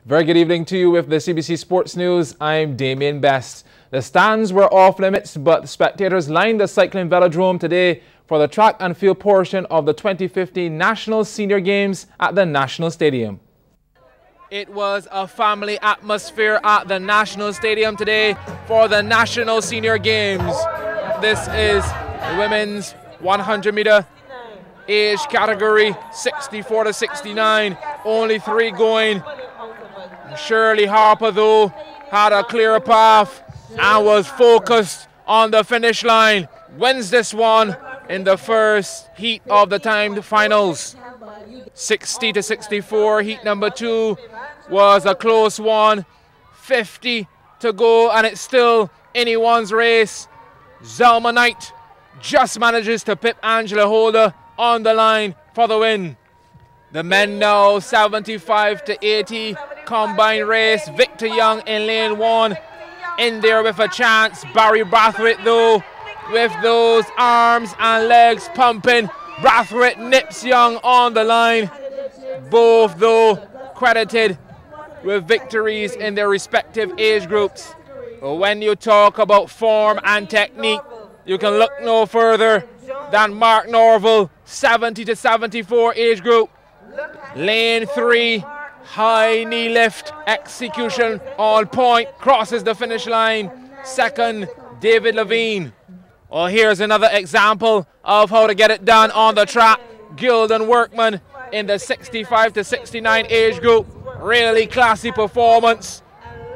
Very good evening to you with the CBC Sports News. I'm Damien Best. The stands were off limits, but spectators lined the cycling velodrome today for the track and field portion of the 2015 National Senior Games at the National Stadium. It was a family atmosphere at the National Stadium today for the National Senior Games. This is the women's 100-meter age category, 64 to 69. Only 3 going. Shirley Harper, though, had a clear path and was focused on the finish line. Wins this one in the first heat of the timed finals. 60 to 64, heat number 2 was a close one. 50 to go, and it's still anyone's race. Zelma Knight just manages to pip Angela Holder on the line for the win. The men now 75 to 80 combined race. Victor Young in lane 1 in there with a chance. Barry Brathwaite, though, with those arms and legs pumping. Brathwaite nips Young on the line. Both, though, credited with victories in their respective age groups. But when you talk about form and technique, you can look no further than Mark Norville, 70 to 74 age group. Lane 3, high knee lift, execution on point, crosses the finish line. Second, David Levine. Well, here's another example of how to get it done on the track. Gildan Workman in the 65 to 69 age group. Really classy performance.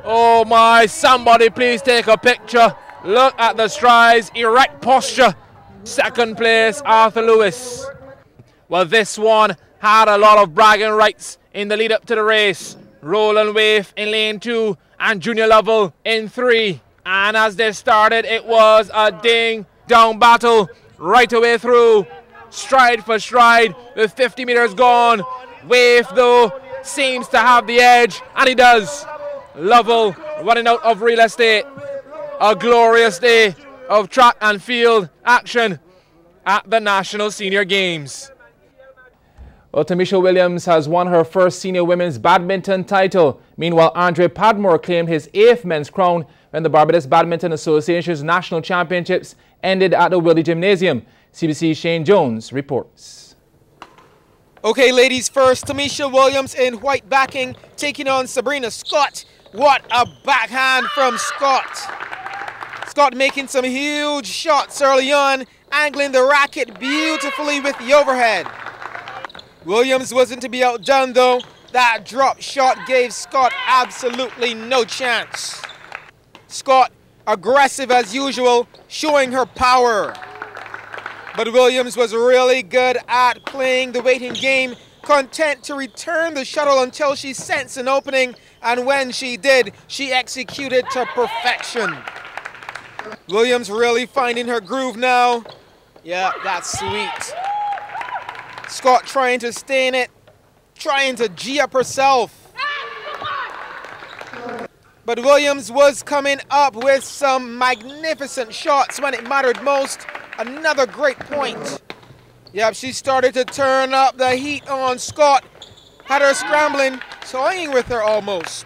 Oh my, somebody please take a picture. Look at the strides, erect posture. Second place, Arthur Lewis. Well, this one had a lot of bragging rights in the lead up to the race. Roland Waif in lane 2 and Junior Lovell in 3. And as they started, it was a ding-dong battle right away through. Stride for stride with 50 meters gone. Waif, though, seems to have the edge, and he does. Lovell running out of real estate. A glorious day of track and field action at the National Senior Games. Well, Tamisha Williams has won her first senior women's badminton title. Meanwhile, Andre Padmore claimed his 8th men's crown when the Barbados Badminton Association's national championships ended at the Willie Gymnasium. CBC's Shane Jones reports. Okay, ladies first, Tamisha Williams in white backing, taking on Sabrina Scott. What a backhand from Scott. Scott making some huge shots early on, angling the racket beautifully with the overhead. Williams wasn't to be outdone, though. That drop shot gave Scott absolutely no chance. Scott, aggressive as usual, showing her power. But Williams was really good at playing the waiting game, content to return the shuttle until she sensed an opening, and when she did, she executed to perfection. Williams really finding her groove now. Yeah, that's sweet. Scott trying to stay in it, trying to G up herself. But Williams was coming up with some magnificent shots when it mattered most. Another great point. Yep, she started to turn up the heat on Scott. Had her scrambling, toying with her almost.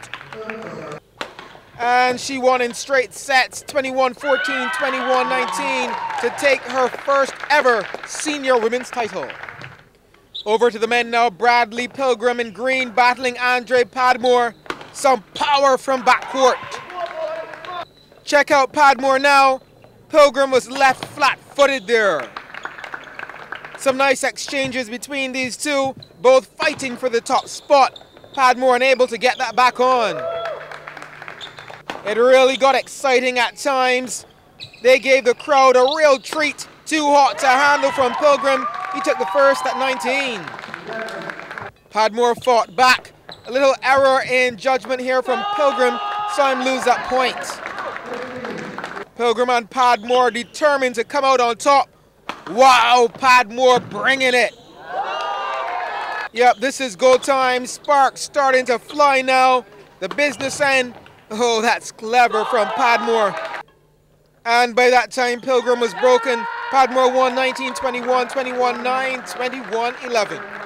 And she won in straight sets, 21-14, 21-19, to take her first ever senior women's title. Over to the men now, Bradley Pilgrim in green battling Andre Padmore. Some power from backcourt. Check out Padmore now. Pilgrim was left flat-footed there. Some nice exchanges between these two, both fighting for the top spot. Padmore unable to get that back on. It really got exciting at times. They gave the crowd a real treat. Too hot to handle from Pilgrim. He took the first at 19. Padmore fought back. A little error in judgment here from Pilgrim, saw him lose that point. Pilgrim and Padmore determined to come out on top. Wow, Padmore bringing it. Yep, this is go time. Sparks starting to fly now. The business end. Oh, that's clever from Padmore. And by that time, Pilgrim was broken. Padmore won 19-21, 21-9, 21-11.